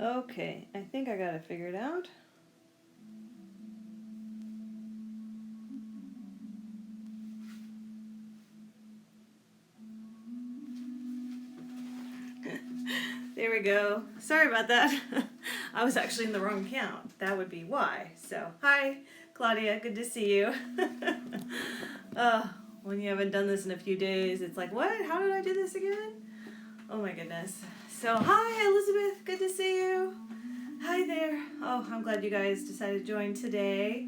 Okay, I think I got it figured out. There we go. Sorry about that. I was actually in the wrong account. That would be why. So, hi, Claudia. Good to see you. When you haven't done this in a few days, it's like, what? How did I do this again? Oh my goodness. So, hi, Elizabeth. Good to see you. Hi there. Oh, I'm glad you guys decided to join today.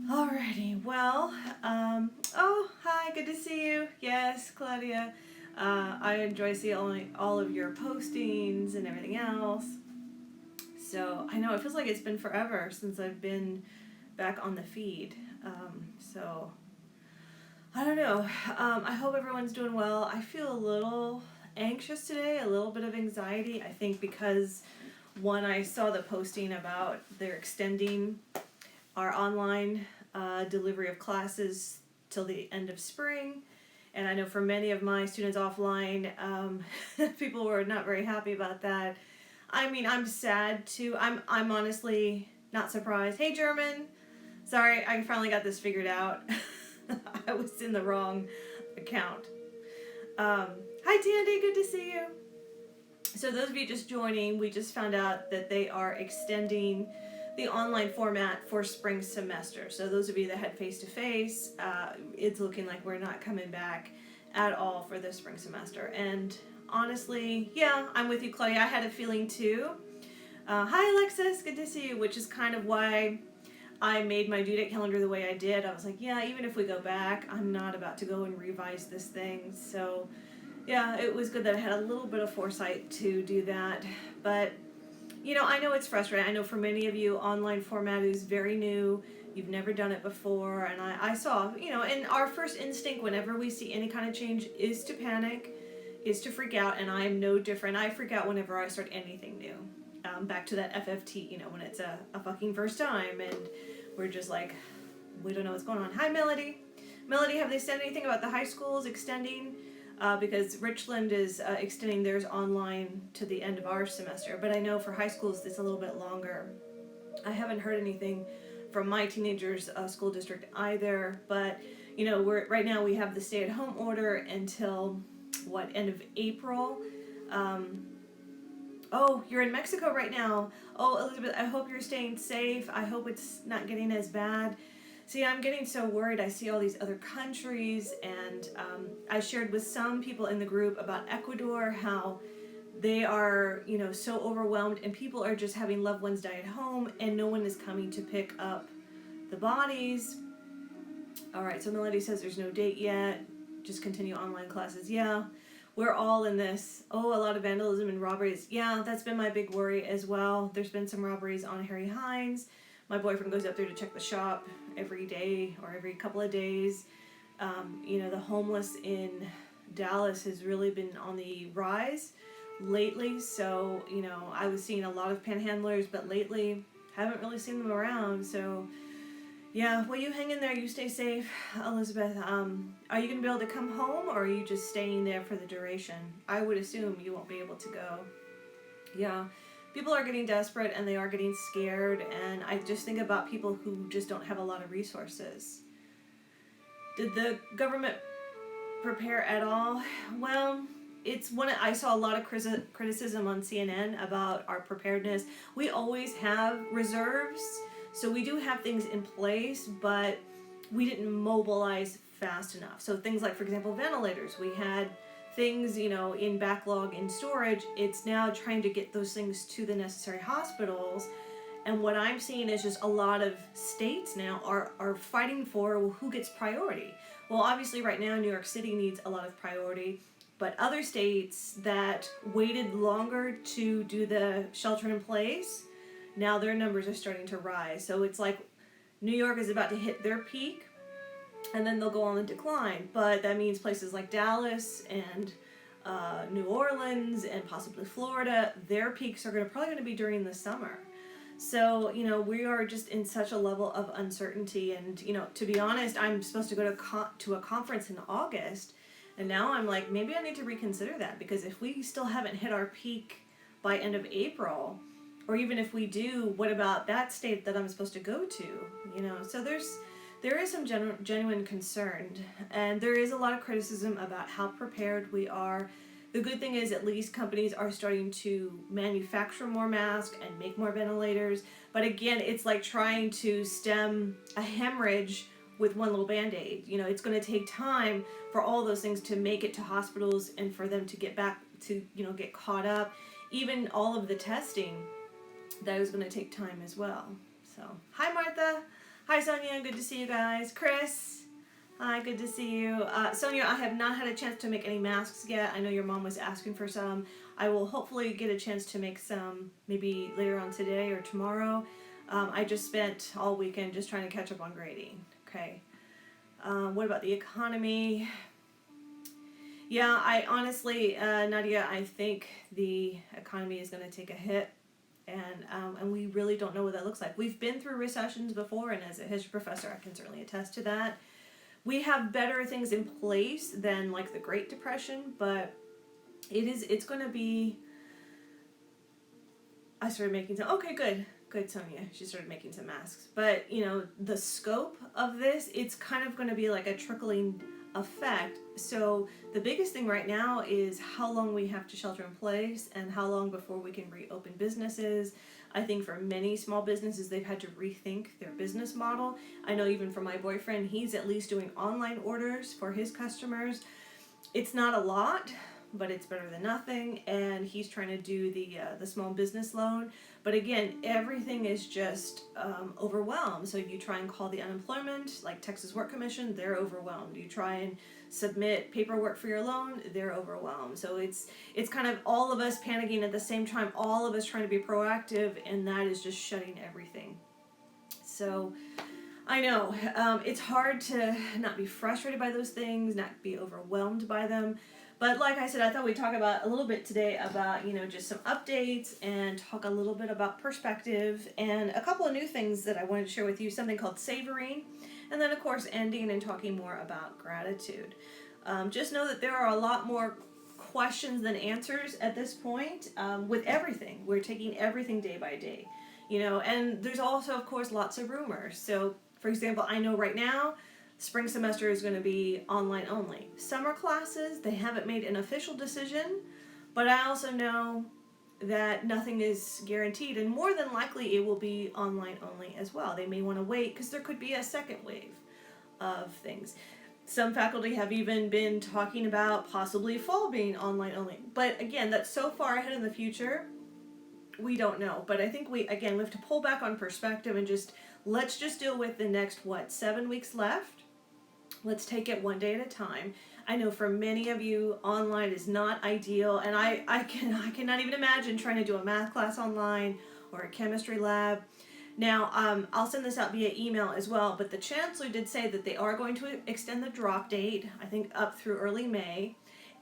Alrighty. Well, oh, hi. Good to see you. Yes, Claudia. I enjoy seeing all of your postings and everything else. So I know it feels like it's been forever since I've been back on the feed. So I don't know. I hope everyone's doing well. I feel a little anxious today, a little bit of anxiety. I think because when I saw the posting about they're extending our online delivery of classes till the end of spring. And I know for many of my students offline, people were not very happy about that. I mean, I'm sad too. I'm honestly not surprised. Hey, German. Sorry, I finally got this figured out. I was in the wrong account. Hi, Tandy. Good to see you. So those of you just joining, we just found out that they are extending the online format for spring semester. So those of you that had face-to-face, it's looking like we're not coming back at all for the spring semester. And honestly, yeah, I'm with you, Claudia. I had a feeling too. Hi, Alexis. Good to see you, which is kind of why I made my due date calendar the way I did. I was like, yeah, even if we go back, I'm not about to go and revise this thing. So yeah, it was good that I had a little bit of foresight to do that. But I know it's frustrating. I know for many of you, online format is very new. You've never done it before. And I saw, and our first instinct whenever we see any kind of change is to panic, is to freak out. And I'm no different. I freak out whenever I start anything new. Back to that FFT, when it's a fucking first time. And we're just like, we don't know what's going on. Hi, Melody. Melody, have they said anything about the high schools extending? Because Richland is extending theirs online to the end of our semester. But I know for high schools it's a little bit longer. I haven't heard anything from my teenagers' school district either. But, right now we have the stay-at-home order until, end of April. Oh, you're in Mexico right now. Oh, Elizabeth, I hope you're staying safe. I hope it's not getting as bad. See, I'm getting so worried. I see all these other countries, and I shared with some people in the group about Ecuador, how they are, so overwhelmed, and people are just having loved ones die at home, and no one is coming to pick up the bodies. All right, so Melody says there's no date yet. Just continue online classes. Yeah, we're all in this. Oh, a lot of vandalism and robberies. Yeah, that's been my big worry as well. There's been some robberies on Harry Hines. My boyfriend goes up there to check the shop every day or every couple of days. The homeless in Dallas has really been on the rise lately. So, I was seeing a lot of panhandlers, but lately haven't really seen them around. So, yeah, well, you hang in there. You stay safe, Elizabeth. Are you going to be able to come home, or are you just staying there for the duration? I would assume you won't be able to go. Yeah. People are getting desperate and they are getting scared, and I just think about people who just don't have a lot of resources. Did the government prepare at all? Well, it's when I saw a lot of criticism on CNN about our preparedness. We always have reserves, so we do have things in place, but we didn't mobilize fast enough. So things like, for example, ventilators. We had things, in backlog in storage. It's now trying to get those things to the necessary hospitals. And what I'm seeing is just a lot of states now are fighting for who gets priority. Well, obviously right now New York City needs a lot of priority, but other states that waited longer to do the shelter in place, now their numbers are starting to rise. So it's like New York is about to hit their peak, and then they'll go on the decline. But that means places like Dallas and New Orleans and possibly Florida, their peaks are probably going to be during the summer. So, we are just in such a level of uncertainty. And, to be honest, I'm supposed to go to a conference in August. And now I'm like, maybe I need to reconsider that, because if we still haven't hit our peak by end of April? Or even if we do, what about that state that I'm supposed to go to? You know, so there is some genuine concern, and there is a lot of criticism about how prepared we are. The good thing is at least companies are starting to manufacture more masks and make more ventilators. But again, it's like trying to stem a hemorrhage with one little Band-Aid. You know, it's going to take time for all those things to make it to hospitals and for them to get back to, you know, get caught up. Even all of the testing, that is going to take time as well. So, hi Martha. Hi Sonia, good to see you guys. Chris, hi, good to see you. Sonia, I have not had a chance to make any masks yet. I know your mom was asking for some. I will hopefully get a chance to make some maybe later on today or tomorrow. I just spent all weekend just trying to catch up on grading. Okay. What about the economy? Yeah, I honestly, Nadia, I think the economy is going to take a hit. And we really don't know what that looks like. We've been through recessions before, and as a history professor, I can certainly attest to that. We have better things in place than like the Great Depression, but it's going to be. I started making some. Okay, good, Sonia. She started making some masks, but you know the scope of this, it's kind of going to be like a trickling effect. So the biggest thing right now is how long we have to shelter in place and how long before we can reopen businesses. I think for many small businesses, they've had to rethink their business model. I know even for my boyfriend, he's at least doing online orders for his customers. It's not a lot, but it's better than nothing. And he's trying to do the small business loan. But again, everything is just overwhelmed. So you try and call the unemployment, like Texas Work Commission, they're overwhelmed. You try and submit paperwork for your loan, they're overwhelmed. So it's kind of all of us panicking at the same time, all of us trying to be proactive, and that is just shutting everything. So I know it's hard to not be frustrated by those things, not be overwhelmed by them. But like I said, I thought we'd talk about a little bit today about, you know, just some updates and talk a little bit about perspective and a couple of new things that I wanted to share with you, something called Savoring, and then of course ending and talking more about gratitude. Just know that there are a lot more questions than answers at this point with everything. We're taking everything day by day, you know, and there's also, of course, lots of rumors. So, for example, I know right now, spring semester is going to be online only. Summer classes, they haven't made an official decision, but I also know that nothing is guaranteed, and more than likely it will be online only as well. They may want to wait because there could be a second wave of things. Some faculty have even been talking about possibly fall being online only. But again, that's so far ahead in the future, we don't know. But I think we have to pull back on perspective and let's just deal with the next, 7 weeks left. Let's take it one day at a time. I know for many of you, online is not ideal, and I cannot even imagine trying to do a math class online or a chemistry lab. Now, I'll send this out via email as well, but the chancellor did say that they are going to extend the drop date, I think up through early May,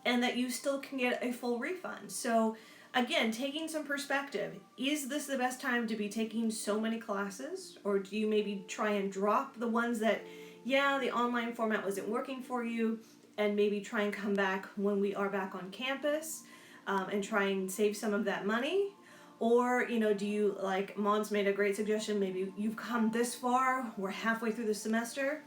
and that you still can get a full refund. So again, taking some perspective, is this the best time to be taking so many classes, or do you maybe try and drop the ones that the online format wasn't working for you, and maybe try and come back when we are back on campus and try and save some of that money? Or, you know, do you, like Mom's made a great suggestion, maybe you've come this far, we're halfway through the semester,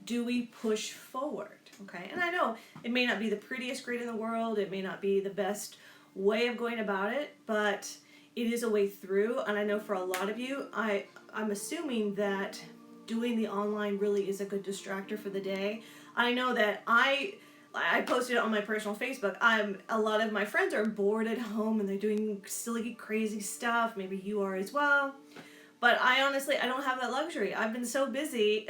do we push forward? Okay, and I know it may not be the prettiest grade in the world, it may not be the best way of going about it, but it is a way through, and I know for a lot of you, I'm assuming that doing the online really is a good distractor for the day. I know that I posted it on my personal Facebook. A lot of my friends are bored at home and they're doing silly, crazy stuff. Maybe you are as well. But I don't have that luxury. I've been so busy.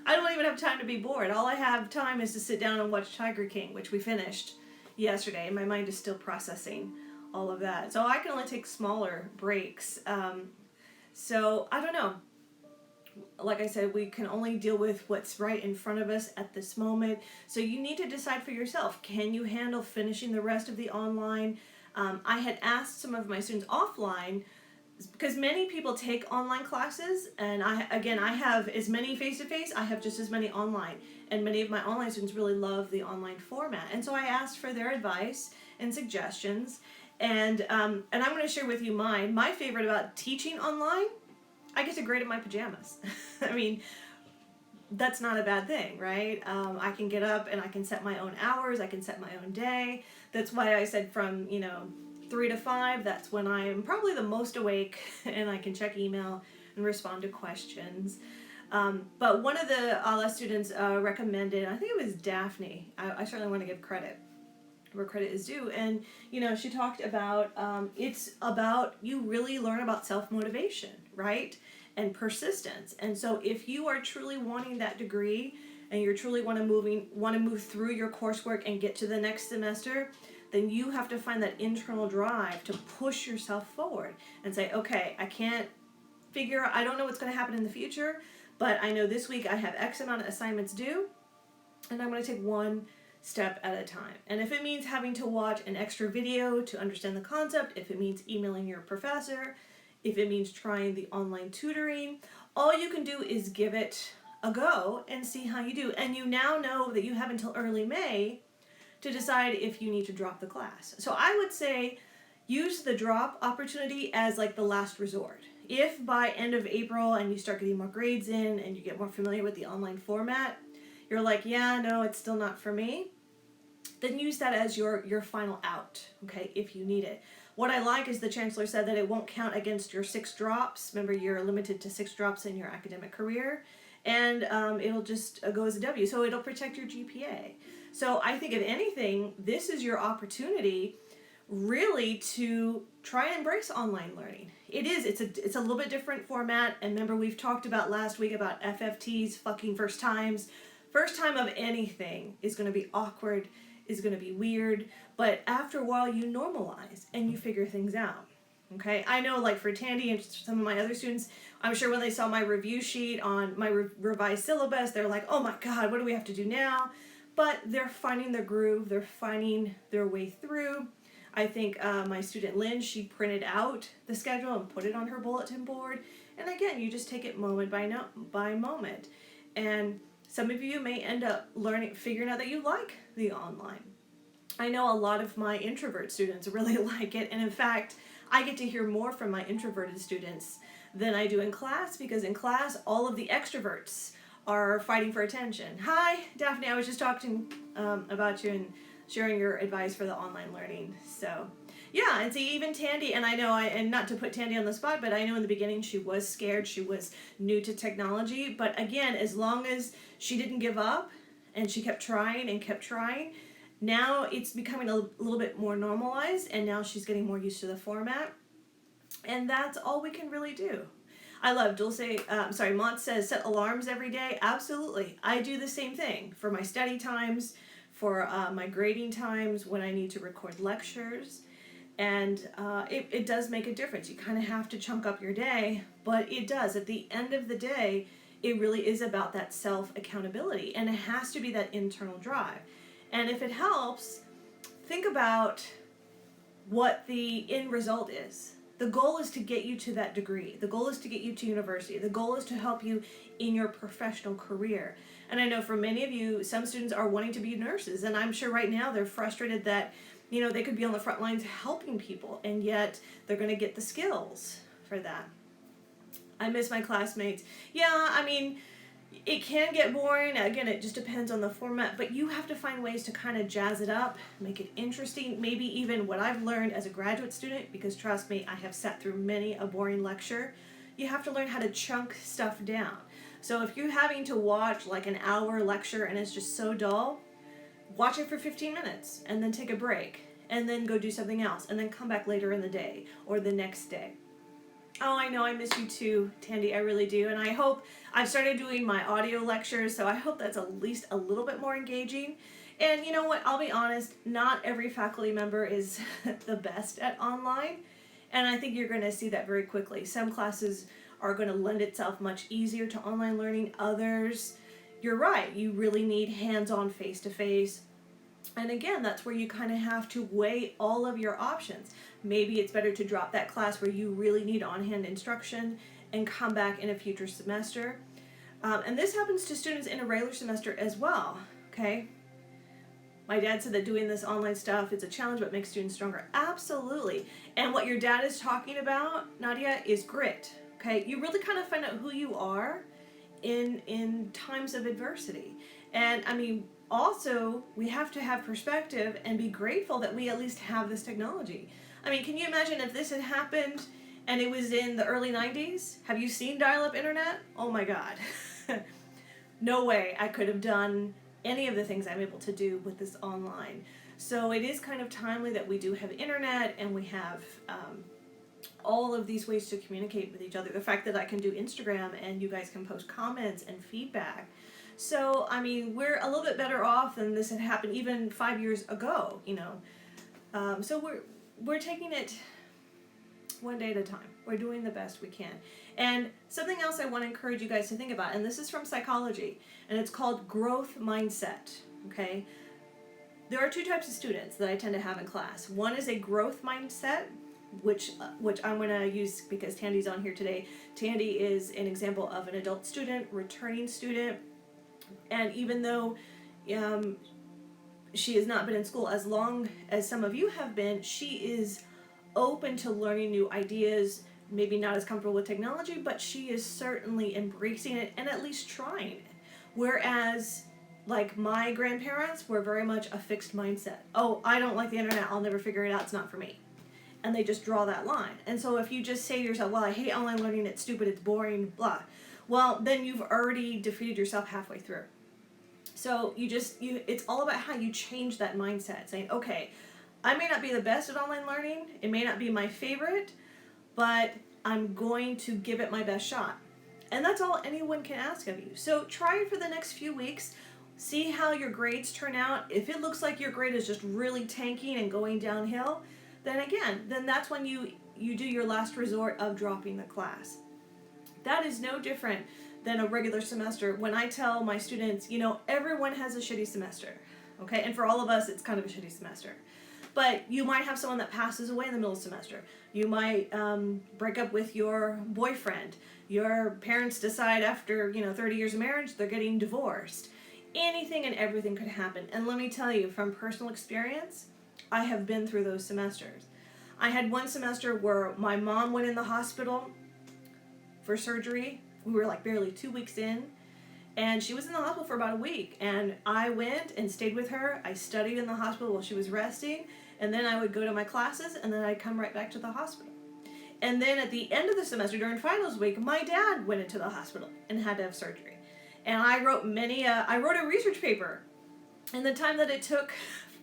I don't even have time to be bored. All I have time is to sit down and watch Tiger King, which we finished yesterday, and my mind is still processing all of that. So I can only take smaller breaks. So I don't know. Like I said, we can only deal with what's right in front of us at this moment. So you need to decide for yourself, can you handle finishing the rest of the online? I had asked some of my students offline, because many people take online classes, and I have as many face-to-face, I have just as many online. And many of my online students really love the online format. And so I asked for their advice and suggestions. And I'm going to share with you mine. My favorite about teaching online, I get to grade in my pajamas. I mean, that's not a bad thing, right? I can get up and I can set my own hours. I can set my own day. That's why I said from, 3 to 5, that's when I am probably the most awake and I can check email and respond to questions. But one of the students recommended, I think it was Daphne. I certainly want to give credit where credit is due. And, she talked about, it's about, you really learn about self-motivation, right? And persistence. And so if you are truly wanting that degree and you're truly want to move through your coursework and get to the next semester, then you have to find that internal drive to push yourself forward and say, okay, I don't know what's going to happen in the future, but I know this week I have X amount of assignments due, and I'm going to take one step at a time. And if it means having to watch an extra video to understand the concept, if it means emailing your professor, if it means trying the online tutoring, all you can do is give it a go and see how you do. And you now know that you have until early May to decide if you need to drop the class. So I would say use the drop opportunity as like the last resort. If by end of April and you start getting more grades in and you get more familiar with the online format, you're like, yeah, no, it's still not for me, then use that as your final out, okay, if you need it. What I like is the chancellor said that it won't count against your 6 drops. Remember, you're limited to 6 drops in your academic career, and it'll just go as a W, so it'll protect your GPA. So I think if anything, this is your opportunity really to try and embrace online learning. It's a little bit different format, and remember we've talked about last week about FFTs, fucking first times. First time of anything is going to be awkward, is going to be weird, but after a while you normalize and you figure things out. Okay, I know like for Tandy and some of my other students, I'm sure when they saw my review sheet on my revised syllabus, they're like, oh my God, what do we have to do now? But they're finding their groove, they're finding their way through. I think my student Lynn, she printed out the schedule and put it on her bulletin board. And again, you just take it moment by moment. And some of you may end up figuring out that you like the online. I know a lot of my introvert students really like it. And in fact, I get to hear more from my introverted students than I do in class, because in class, all of the extroverts are fighting for attention. Hi, Daphne, I was just talking about you and sharing your advice for the online learning. So yeah, and see, even Tandy, and I know, and not to put Tandy on the spot, but I know in the beginning she was scared, she was new to technology, but again, as long as she didn't give up and she kept trying, now it's becoming a little bit more normalized, and now she's getting more used to the format, and that's all we can really do. I love Mont says set alarms every day. Absolutely. I do the same thing for my study times, for my grading times, when I need to record lectures. And it does make a difference. You kind of have to chunk up your day, but it does. At the end of the day, it really is about that self-accountability, and it has to be that internal drive. And if it helps, think about what the end result is. The goal is to get you to that degree. The goal is to get you to university. The goal is to help you in your professional career. And I know for many of you, some students are wanting to be nurses, and I'm sure right now they're frustrated that, they could be on the front lines helping people, and yet they're going to get the skills for that. I miss my classmates. Yeah, I mean, it can get boring. Again, it just depends on the format, but you have to find ways to kind of jazz it up, make it interesting, maybe even what I've learned as a graduate student, because trust me, I have sat through many a boring lecture. You have to learn how to chunk stuff down. So if you're having to watch like an hour lecture and it's just so dull, watch it for 15 minutes and then take a break and then go do something else and then come back later in the day or the next day. Oh, I know, I miss you too, Tandy, I really do. And I hope, I've started doing my audio lectures, so I hope that's at least a little bit more engaging. And you know what, I'll be honest, not every faculty member is the best at online. And I think you're going to see that very quickly. Some classes are going to lend itself much easier to online learning. Others, you're right, you really need hands-on face-to-face. And again, that's where you kind of have to weigh all of your options. Maybe it's better to drop that class where you really need on-hand instruction and come back in a future semester. And this happens to students in a regular semester as well, okay? My dad said that doing this online stuff, it's a challenge but makes students stronger. Absolutely. And what your dad is talking about, Nadia, is grit. Okay? You really kind of find out who you are in times of adversity. And I mean, also, we have to have perspective and be grateful that we at least have this technology. I mean, can you imagine if this had happened and it was in the early 90s? Have you seen dial-up internet? Oh my God. No way I could have done any of the things I'm able to do with this online. So it is kind of timely that we do have internet and we have all of these ways to communicate with each other. The fact that I can do Instagram and you guys can post comments and feedback. So, I mean, we're a little bit better off than this had happened even 5 years ago, you know. So we're taking it one day at a time. We're doing the best we can. And something else I want to encourage you guys to think about, and this is from psychology, and it's called growth mindset, okay? There are two types of students that I tend to have in class. One is a growth mindset, which I'm going to use because Tandy's on here today. Tandy is an example of an adult student, returning student, and even though she has not been in school as long as some of you have been, she is open to learning new ideas, maybe not as comfortable with technology, but she is certainly embracing it and at least trying it. Whereas, like my grandparents were very much a fixed mindset. Oh, I don't like the internet, I'll never figure it out, it's not for me. And they just draw that line. And so if you just say to yourself, well, I hate online learning, it's stupid, it's boring, blah, well, then you've already defeated yourself halfway through. So it's all about how you change that mindset, saying, okay, I may not be the best at online learning, it may not be my favorite, but I'm going to give it my best shot. And that's all anyone can ask of you. So try it for the next few weeks. See how your grades turn out. If it looks like your grade is just really tanking and going downhill, then that's when you do your last resort of dropping the class. That is no different than a regular semester. When I tell my students, everyone has a shitty semester, okay? And for all of us, it's kind of a shitty semester. But you might have someone that passes away in the middle of the semester. You might break up with your boyfriend. Your parents decide after 30 years of marriage they're getting divorced. Anything and everything could happen. And let me tell you, from personal experience, I have been through those semesters. I had one semester where my mom went in the hospital for surgery. We were like barely 2 weeks in. And she was in the hospital for about a week. And I went and stayed with her. I studied in the hospital while she was resting. And then I would go to my classes, and then I'd come right back to the hospital. And then at the end of the semester, during finals week, my dad went into the hospital and had to have surgery. And I wrote a research paper in the time that it took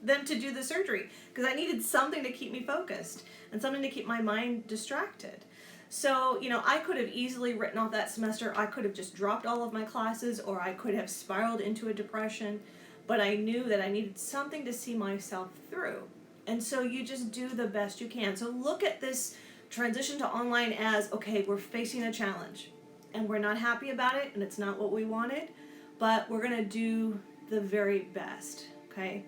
them to do the surgery, because I needed something to keep me focused and something to keep my mind distracted. So, I could have easily written off that semester. I could have just dropped all of my classes, or I could have spiraled into a depression. But I knew that I needed something to see myself through. And so you just do the best you can. So look at this transition to online as, okay, we're facing a challenge. And we're not happy about it, and it's not what we wanted. But we're going to do the very best, okay?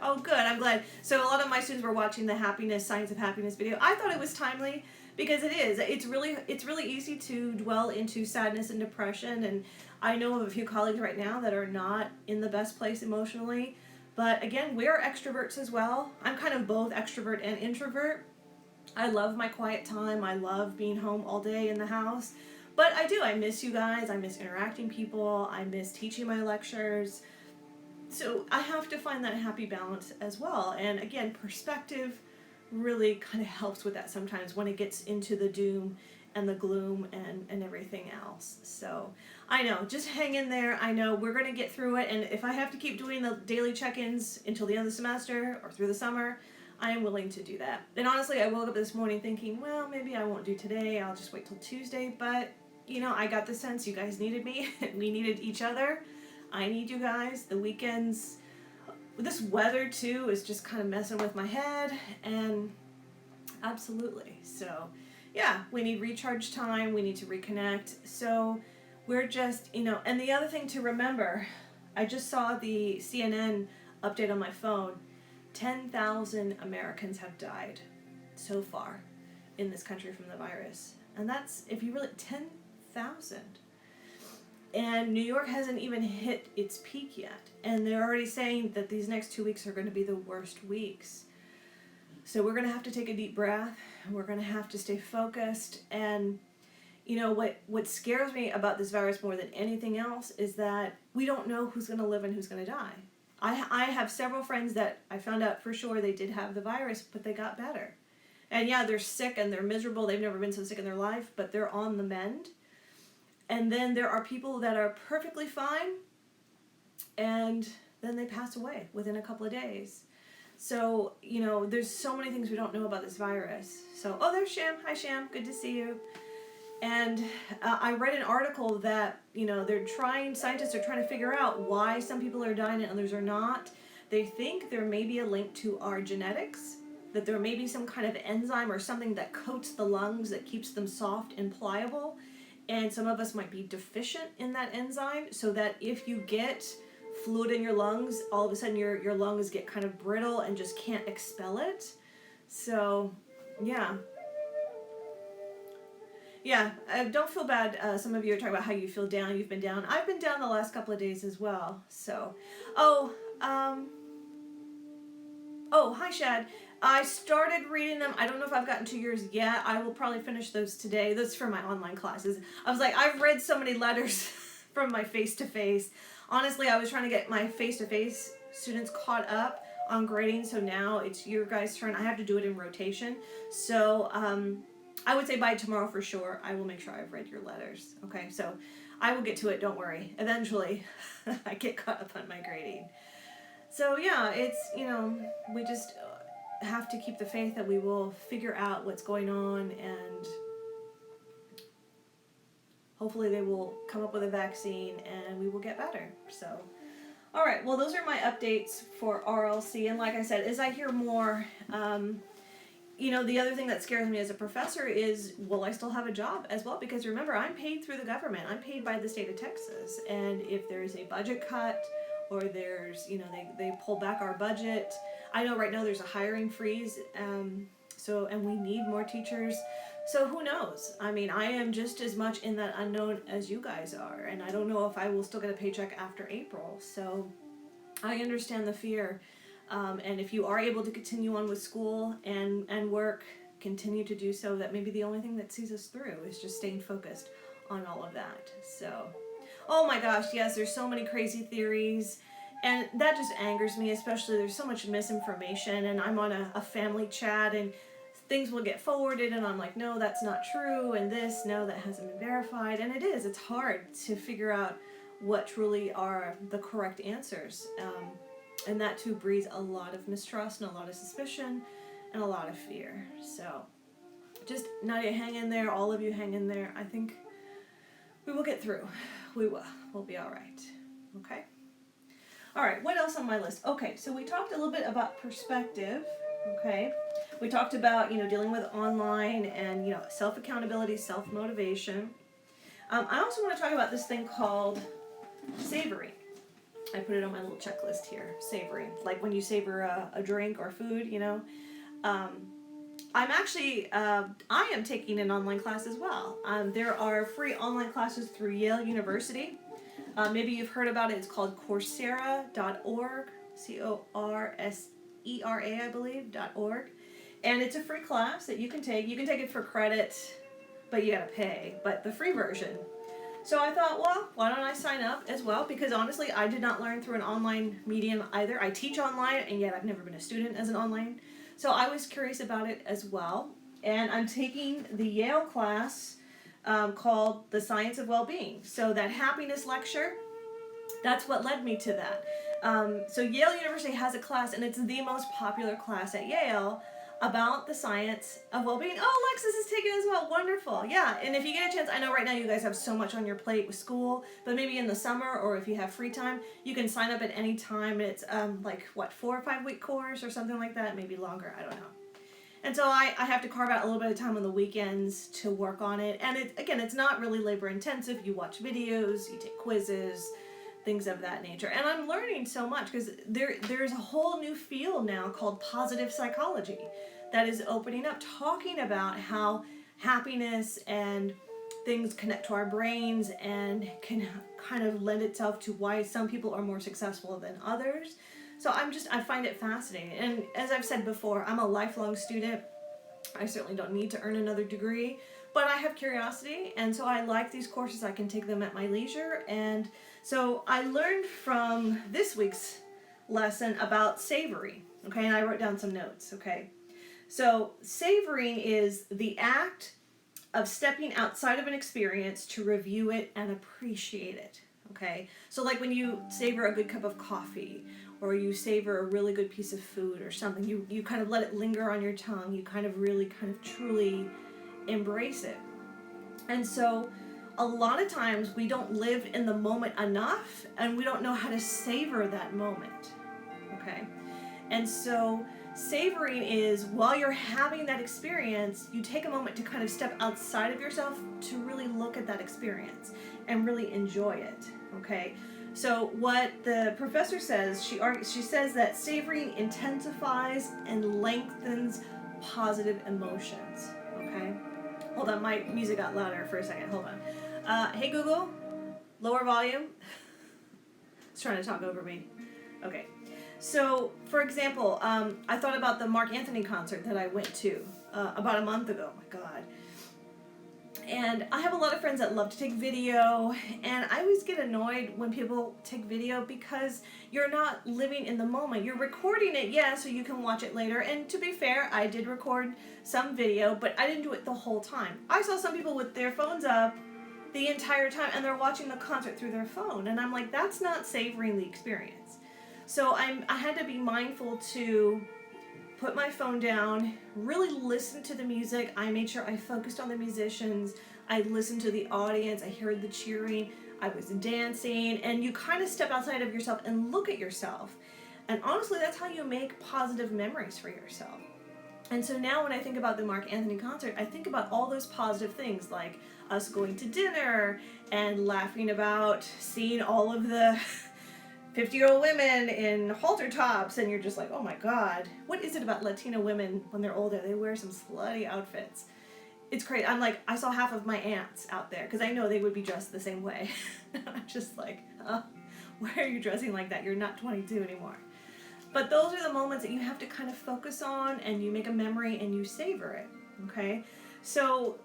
Oh, good. I'm glad. So a lot of my students were watching the Science of Happiness video. I thought it was timely because it is. It's really easy to dwell into sadness and depression. And I know of a few colleagues right now that are not in the best place emotionally. But again, we are extroverts as well. I'm kind of both extrovert and introvert. I love my quiet time. I love being home all day in the house. But I miss you guys. I miss interacting people. I miss teaching my lectures. So I have to find that happy balance as well. And again, perspective really kind of helps with that sometimes when it gets into the doom and the gloom and everything else. So I know, just hang in there. I know we're going to get through it. And if I have to keep doing the daily check-ins until the end of the semester or through the summer, I am willing to do that. And honestly, I woke up this morning thinking, well, maybe I won't do today. I'll just wait till Tuesday. But, I got the sense you guys needed me. We needed each other. I need you guys. The weekends, this weather too is just kind of messing with my head, and absolutely. So yeah, we need recharge time. We need to reconnect. So we're just, and the other thing to remember, I just saw the CNN update on my phone. 10,000 Americans have died so far in this country from the virus. And that's, if you really, 10,000. And New York hasn't even hit its peak yet. And they're already saying that these next 2 weeks are going to be the worst weeks. So we're going to have to take a deep breath. We're going to have to stay focused. And you know, what scares me about this virus more than anything else is that we don't know who's going to live and who's going to die. I have several friends that I found out for sure they did have the virus, but they got better. And yeah, they're sick and they're miserable. They've never been so sick in their life, but they're on the mend. And then there are people that are perfectly fine, and then they pass away within a couple of days. So, you know, there's so many things we don't know about this virus. So, oh, there's Sham. Hi, Sham. Good to see you. And I read an article that, you know, scientists are trying to figure out why some people are dying and others are not. They think there may be a link to our genetics, that there may be some kind of enzyme or something that coats the lungs that keeps them soft and pliable. And some of us might be deficient in that enzyme, so that if you get fluid in your lungs, all of a sudden your lungs get kind of brittle and just can't expel it. So, yeah. Yeah, don't feel bad. Some of you are talking about how you feel down. You've been down. I've been down the last couple of days as well. So, hi Shad. I started reading them. I don't know if I've gotten to yours yet. I will probably finish those today. Those for my online classes. I was like, I've read so many letters from my face-to-face. Honestly, I was trying to get my face-to-face students caught up on grading. So now it's your guys' turn. I have to do it in rotation. So, I would say by tomorrow for sure. I will make sure I've read your letters. Okay, so I will get to it. Don't worry. Eventually, I get caught up on my grading. So yeah, it's, you know, we just have to keep the faith that we will figure out what's going on, and hopefully they will come up with a vaccine and we will get better. So, all right. Well, those are my updates for RLC. And like I said, as I hear more, you know, the other thing that scares me as a professor is, will I still have a job as well? Because remember, I'm paid through the government. I'm paid by the state of Texas. And if there's a budget cut, or there's, you know, they pull back our budget. I know right now there's a hiring freeze. And we need more teachers. So who knows? I mean, I am just as much in that unknown as you guys are. And I don't know if I will still get a paycheck after April. So I understand the fear. And if you are able to continue on with school and work, continue to do so. That may be the only thing that sees us through, is just staying focused on all of that. So, oh my gosh, yes, there's so many crazy theories. And that just angers me, especially there's so much misinformation. And I'm on a family chat, and things will get forwarded, and I'm like, no, that's not true. And this, no, that hasn't been verified. And it's hard to figure out what truly are the correct answers. And that too breeds a lot of mistrust and a lot of suspicion and a lot of fear. So just, Nadia, hang in there. All of you hang in there. I think we will get through. We will. We'll be all right. Okay? All right. What else on my list? Okay. So we talked a little bit about perspective. Okay? We talked about, you know, dealing with online and, you know, self-accountability, self-motivation. I also want to talk about this thing called savoring. I put it on my little checklist here, savoring. Like when you savor a drink or food, you know. I'm actually, I am taking an online class as well. There are free online classes through Yale University. Maybe you've heard about it. It's called Coursera.org, Coursera, I believe, .org. And it's a free class that you can take. You can take it for credit, but you gotta pay. But the free version. So I thought, well, why don't I sign up as well? Because honestly, I did not learn through an online medium either. I teach online, and yet I've never been a student as an online. So I was curious about it as well. And I'm taking the Yale class called The Science of Well-Being. So that happiness lecture, that's what led me to that. So Yale University has a class, and it's the most popular class at Yale, about the science of well-being. Oh, Alexis is taking it as well. Wonderful. Yeah, and if you get a chance, I know right now you guys have so much on your plate with school, but maybe in the summer, or if you have free time, you can sign up at any time. It's 4 or 5 week course or something like that, maybe longer, I don't know. And so I have to carve out a little bit of time on the weekends to work on it. And it's not really labor intensive. You watch videos, you take quizzes, things of that nature. And I'm learning so much because there's a whole new field now called positive psychology that is opening up, talking about how happiness and things connect to our brains and can kind of lend itself to why some people are more successful than others. So I find it fascinating. And as I've said before, I'm a lifelong student. I certainly don't need to earn another degree, but I have curiosity, and so I like these courses. I can take them at my leisure. And so I learned from this week's lesson about savoring, okay, and I wrote down some notes, okay. So savoring is the act of stepping outside of an experience to review it and appreciate it, okay. So like when you savor a good cup of coffee, or you savor a really good piece of food or something, you kind of let it linger on your tongue, you kind of really kind of truly embrace it. And so a lot of times we don't live in the moment enough, and we don't know how to savor that moment, okay. And so savoring is, while you're having that experience, you take a moment to kind of step outside of yourself to really look at that experience and really enjoy it, okay. So what the professor says, she says that savoring intensifies and lengthens positive emotions, okay. Hold on, my music got louder for a second, hold on. Hey Google, lower volume. It's trying to talk over me. Okay. So, for example, I thought about the Mark Anthony concert that I went to about a month ago. Oh my God. And I have a lot of friends that love to take video, and I always get annoyed when people take video because you're not living in the moment. You're recording it, yeah, so you can watch it later. And to be fair, I did record some video, but I didn't do it the whole time. I saw some people with their phones up the entire time, and they're watching the concert through their phone. And I'm like, that's not savoring the experience. So I had to be mindful to put my phone down, really listen to the music. I made sure I focused on the musicians. I listened to the audience. I heard the cheering. I was dancing. And you kind of step outside of yourself and look at yourself. And honestly, that's how you make positive memories for yourself. And so now when I think about the Mark Anthony concert, I think about all those positive things, like us going to dinner and laughing about seeing all of the 50-year-old women in halter tops, and you're just like, oh my God, what is it about Latina women when they're older? They wear some slutty outfits. It's crazy. I'm like, I saw half of my aunts out there because I know they would be dressed the same way. I'm just like, why are you dressing like that? You're not 22 anymore. But those are the moments that you have to kind of focus on, and you make a memory and you savor it, okay? So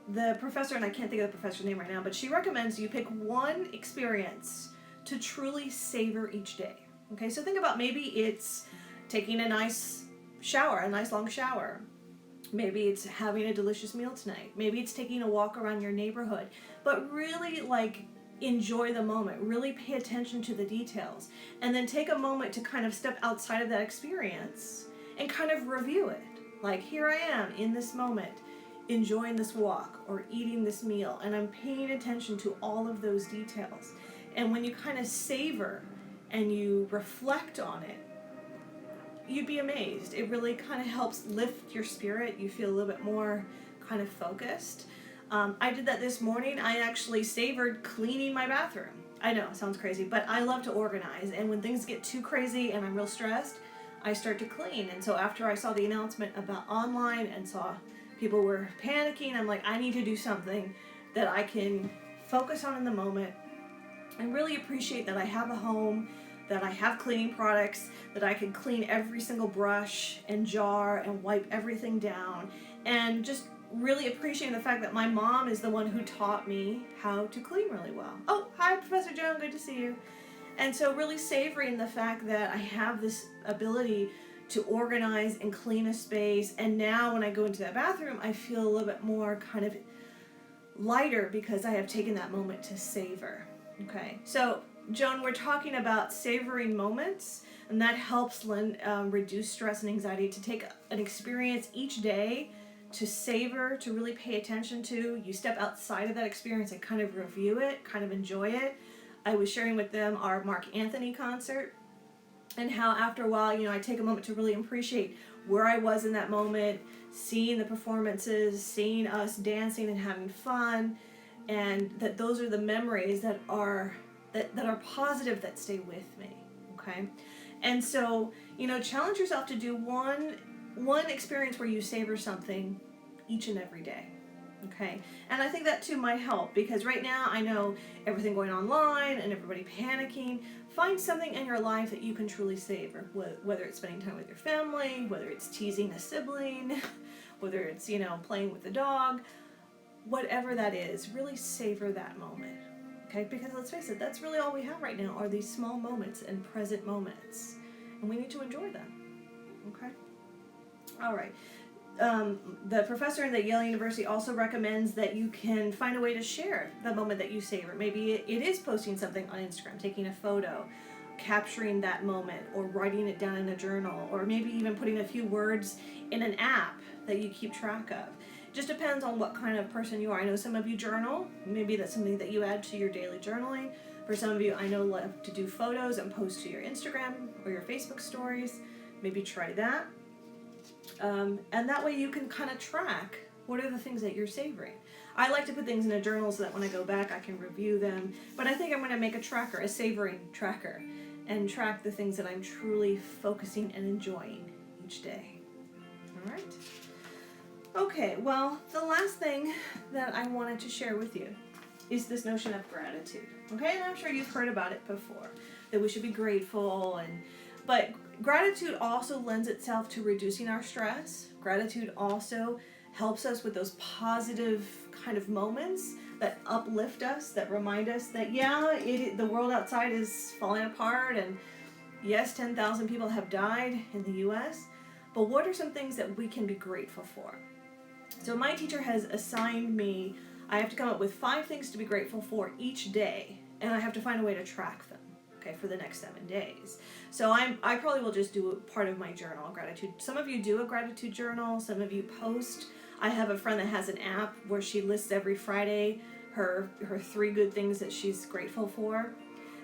the professor, and I can't think of the professor's name right now, but she recommends you pick one experience to truly savor each day. Okay, so think about, maybe it's taking a nice shower, a nice long shower. Maybe it's having a delicious meal tonight. Maybe it's taking a walk around your neighborhood. But really, like, enjoy the moment. Really pay attention to the details. And then take a moment to kind of step outside of that experience and kind of review it. Like, here I am in this moment, enjoying this walk or eating this meal, and I'm paying attention to all of those details. And when you kind of savor and you reflect on it, you'd be amazed. It really kind of helps lift your spirit. You feel a little bit more kind of focused. I did that this morning. I actually savored cleaning my bathroom. I know, it sounds crazy, but I love to organize. And when things get too crazy and I'm real stressed, I start to clean. And so after I saw the announcement about online and saw people were panicking, I'm like, I need to do something that I can focus on in the moment and really appreciate that I have a home, that I have cleaning products, that I can clean every single brush and jar and wipe everything down, and just really appreciating the fact that my mom is the one who taught me how to clean really well. Oh, hi, Professor Joan, good to see you. And so really savoring the fact that I have this ability to organize and clean a space, and now when I go into that bathroom, I feel a little bit more kind of lighter because I have taken that moment to savor. Okay, so Joan, we're talking about savoring moments, and that helps reduce stress and anxiety, to take an experience each day to savor, to really pay attention to. You step outside of that experience and kind of review it, kind of enjoy it. I was sharing with them our Mark Anthony concert, and how after a while, I take a moment to really appreciate where I was in that moment, seeing the performances, seeing us dancing and having fun, and that those are the memories that are positive, that stay with me, okay? And so, challenge yourself to do one experience where you savor something each and every day, Okay, and I think that too might help, because right now I know everything going online and everybody panicking. Find something in your life that you can truly savor, whether it's spending time with your family, whether it's teasing a sibling, whether it's, playing with the dog, whatever that is, really savor that moment. Okay, because let's face it, that's really all we have right now are these small moments and present moments, and we need to enjoy them. Okay, all right. The professor in the Yale University also recommends that you can find a way to share the moment that you savor. Maybe it is posting something on Instagram, taking a photo, capturing that moment, or writing it down in a journal, or maybe even putting a few words in an app that you keep track of. Just depends on what kind of person you are. I know some of you journal. Maybe that's something that you add to your daily journaling. For some of you, I know, love to do photos and post to your Instagram or your Facebook stories. Maybe try that. And that way you can kind of track what are the things that you're savoring. I like to put things in a journal so that when I go back I can review them. But I think I'm going to make a tracker, a savoring tracker, and track the things that I'm truly focusing and enjoying each day. All right? Okay, well, the last thing that I wanted to share with you is this notion of gratitude. Okay, and I'm sure you've heard about it before, that we should be grateful, but gratitude also lends itself to reducing our stress. Gratitude also helps us with those positive kind of moments that uplift us, that remind us that, the world outside is falling apart, and yes, 10,000 people have died in the U.S., but what are some things that we can be grateful for? So my teacher has assigned me, I have to come up with 5 things to be grateful for each day, and I have to find a way to track them, okay, for the next 7 days. So I probably will just do part of my journal, gratitude. Some of you do a gratitude journal, some of you post. I have a friend that has an app where she lists every Friday her 3 good things that she's grateful for.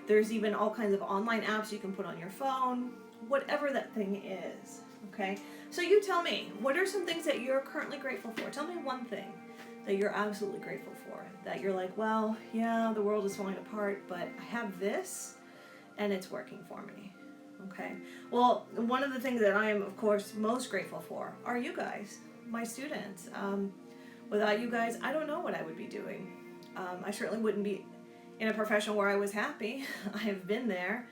There's even all kinds of online apps you can put on your phone, whatever that thing is, okay? So you tell me, what are some things that you're currently grateful for? Tell me one thing that you're absolutely grateful for, that you're like, well, yeah, the world is falling apart, but I have this, and it's working for me. Okay. Well, one of the things that I am, of course, most grateful for are you guys, my students. Without you guys, I don't know what I would be doing. I certainly wouldn't be in a profession where I was happy. I have been there.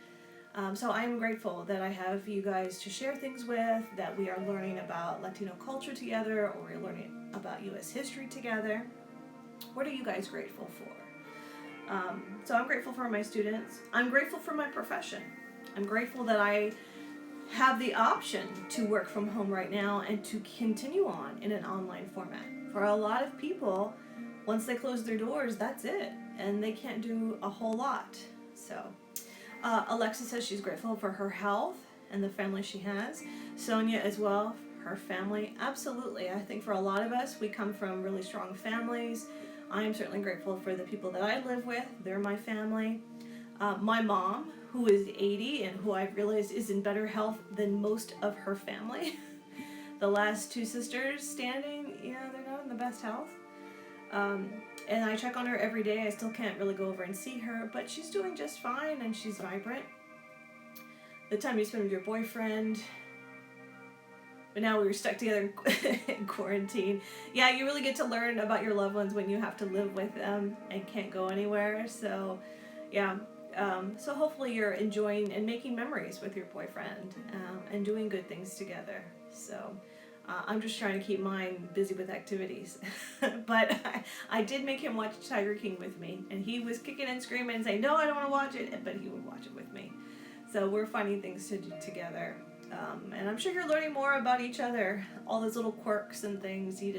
So I'm grateful that I have you guys to share things with, that we are learning about Latino culture together, or we're learning about U.S. history together. What are you guys grateful for? So I'm grateful for my students. I'm grateful for my profession. I'm grateful that I have the option to work from home right now and to continue on in an online format. For a lot of people, once they close their doors, that's it, and they can't do a whole lot. So Alexa says she's grateful for her health and the family she has. Sonia as well, her family. Absolutely. I think for a lot of us, we come from really strong families. I am certainly grateful for the people that I live with. They're my family. My mom, who is 80 and who I've realized is in better health than most of her family. The last 2 sisters standing, they're not in the best health. And I check on her every day. I still can't really go over and see her, but she's doing just fine and she's vibrant. The time you spend with your boyfriend, but now we were stuck together in quarantine. Yeah, you really get to learn about your loved ones when you have to live with them and can't go anywhere. So, yeah. So hopefully you're enjoying and making memories with your boyfriend and doing good things together. So I'm just trying to keep mine busy with activities. But I did make him watch Tiger King with me, and he was kicking and screaming and saying, no, I don't want to watch it, but he would watch it with me. So we're finding things to do together. And I'm sure you're learning more about each other. All those little quirks and things you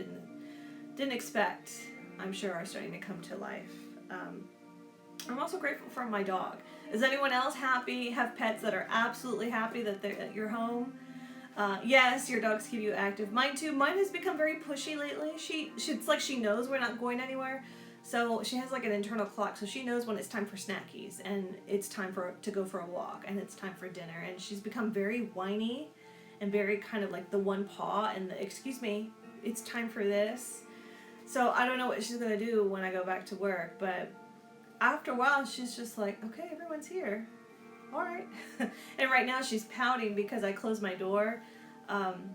didn't expect, I'm sure, are starting to come to life. I'm also grateful for my dog. Is anyone else happy? Have pets that are absolutely happy that they're at your home? Yes, your dogs keep you active. Mine too. Mine has become very pushy lately. It's like she knows we're not going anywhere. So she has like an internal clock, so she knows when it's time for snackies, and it's time to go for a walk, and it's time for dinner. And she's become very whiny and very kind of like the one paw and the, excuse me, it's time for this. So I don't know what she's going to do when I go back to work, but after a while she's just like, okay, everyone's here. All right. And right now she's pouting because I closed my door,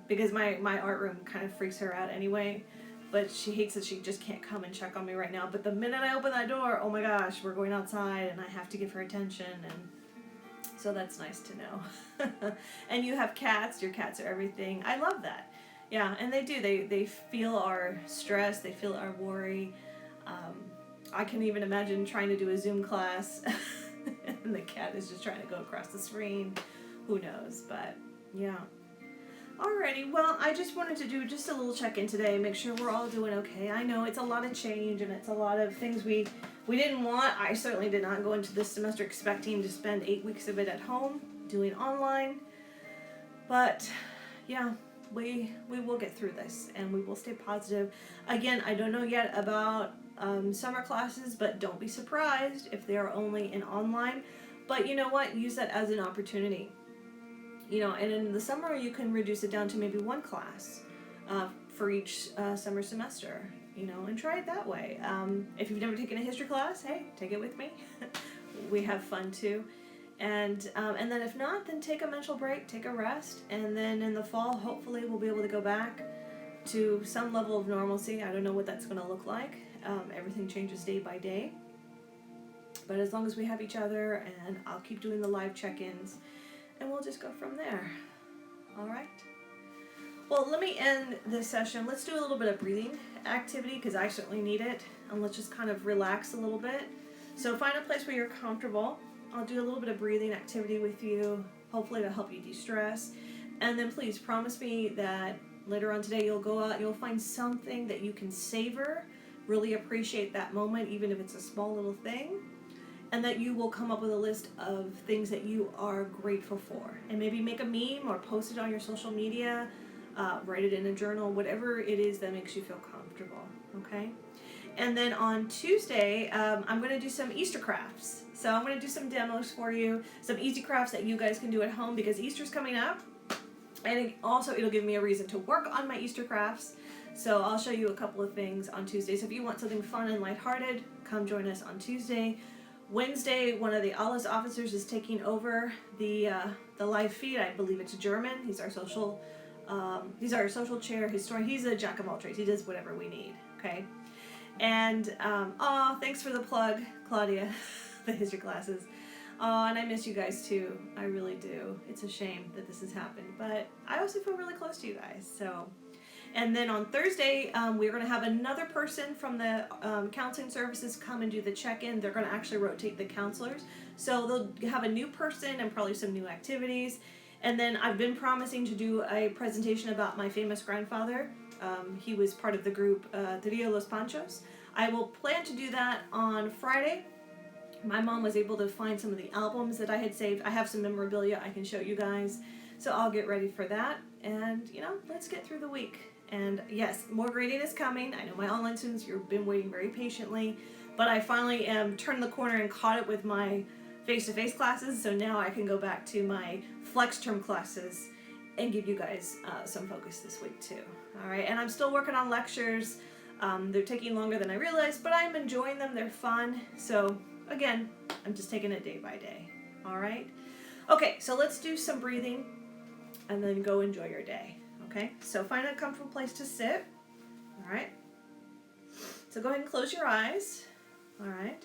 because my art room kind of freaks her out anyway. but she hates that she just can't come and check on me right now. But the minute I open that door, oh my gosh, we're going outside and I have to give her attention, and so that's nice to know. And you have cats, your cats are everything. I love that. Yeah, and they do. They feel our stress, they feel our worry. I can even imagine trying to do a Zoom class and the cat is just trying to go across the screen. Who knows, but yeah. Alrighty, well, I just wanted to do just a little check-in today, make sure we're all doing okay. I know it's a lot of change and it's a lot of things we didn't want. I certainly did not go into this semester expecting to spend 8 weeks of it at home doing online. But yeah, we will get through this and we will stay positive. Again, I don't know yet about summer classes, but don't be surprised if they are only in online. But you know what? Use that as an opportunity. And in the summer you can reduce it down to maybe one class for each summer semester, and try it that way. If you've never taken a history class, hey, take it with me. We have fun too. And then if not, then take a mental break, take a rest, and then in the fall, hopefully we'll be able to go back to some level of normalcy. I don't know what that's going to look like. Everything changes day by day. But as long as we have each other, and I'll keep doing the live check-ins, and we'll just go from there. All right. Well, let me end this session. Let's do a little bit of breathing activity because I certainly need it. And let's just kind of relax a little bit. So find a place where you're comfortable. I'll do a little bit of breathing activity with you, hopefully to help you de-stress. And then please promise me that later on today you'll go out, you'll find something that you can savor, really appreciate that moment, even if it's a small little thing. And that you will come up with a list of things that you are grateful for. And maybe make a meme or post it on your social media, write it in a journal, whatever it is that makes you feel comfortable, okay? And then on Tuesday, I'm going to do some Easter crafts. So I'm going to do some demos for you, some easy crafts that you guys can do at home because Easter's coming up. And it'll give me a reason to work on my Easter crafts. So I'll show you a couple of things on Tuesday. So if you want something fun and lighthearted, come join us on Tuesday. Wednesday, one of the ALIS officers is taking over the live feed. I believe it's German. He's our social chair historian. He's a jack of all trades. He does whatever we need. Okay. And thanks for the plug, Claudia, the history classes. And I miss you guys too. I really do. It's a shame that this has happened, but I also feel really close to you guys. So. And then on Thursday, we're going to have another person from the counseling services come and do the check-in. They're going to actually rotate the counselors. So they'll have a new person and probably some new activities. And then I've been promising to do a presentation about my famous grandfather. He was part of the group Trio Los Panchos. I will plan to do that on Friday. My mom was able to find some of the albums that I had saved. I have some memorabilia I can show you guys. So I'll get ready for that. And, let's get through the week. And yes, more grading is coming. I know my online students, you've been waiting very patiently, but I finally turned the corner and caught it with my face-to-face classes, so now I can go back to my flex term classes and give you guys some focus this week too. All right, and I'm still working on lectures. They're taking longer than I realized, but I'm enjoying them. They're fun. So again, I'm just taking it day by day. All right. Okay, so let's do some breathing and then go enjoy your day. Okay, so find a comfortable place to sit. All right. So go ahead and close your eyes. All right.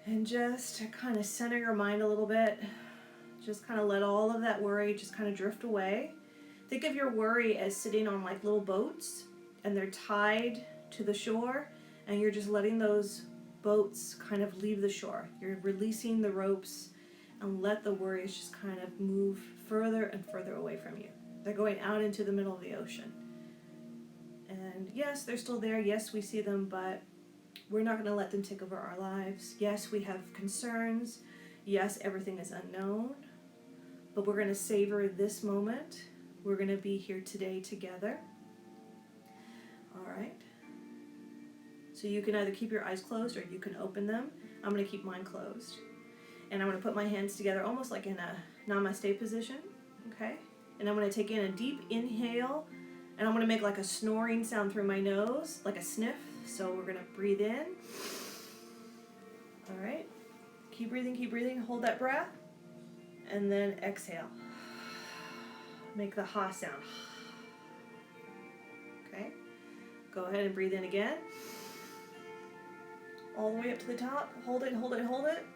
And just kind of center your mind a little bit. Just kind of let all of that worry just kind of drift away. Think of your worry as sitting on like little boats and they're tied to the shore and you're just letting those boats kind of leave the shore. You're releasing the ropes and let the worries just kind of move further and further away from you. They're going out into the middle of the ocean. And yes, they're still there. Yes, we see them, but we're not going to let them take over our lives. Yes, we have concerns. Yes, everything is unknown. But we're going to savor this moment. We're going to be here today together. All right. So you can either keep your eyes closed or you can open them. I'm going to keep mine closed. And I'm going to put my hands together almost like in a namaste position. Okay. And I'm going to take in a deep inhale, and I'm going to make like a snoring sound through my nose, like a sniff. So we're going to breathe in. All right. Keep breathing. Hold that breath. And then exhale. Make the ha sound. Okay. Go ahead and breathe in again. All the way up to the top. Hold it, hold it, hold it.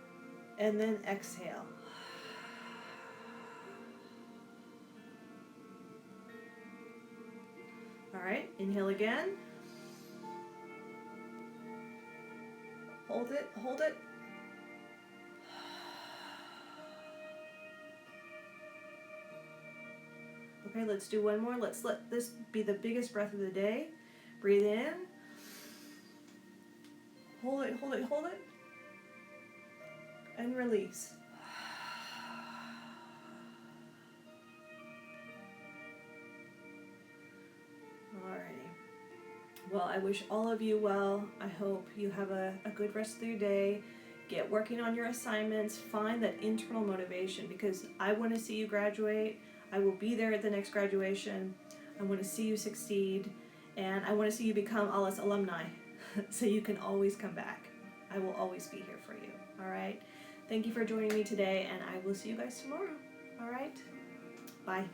And then exhale. All right, inhale again. Hold it, hold it. Okay, let's do one more. Let's let this be the biggest breath of the day. Breathe in. Hold it, hold it, hold it. And release. Alrighty. Well, I wish all of you well. I hope you have a good rest of your day. Get working on your assignments. Find that internal motivation, because I want to see you graduate. I will be there at the next graduation. I want to see you succeed, and I want to see you become ALAS alumni so you can always come back. I will always be here for you. All right. Thank you for joining me today, and I will see you guys tomorrow. All right. Bye.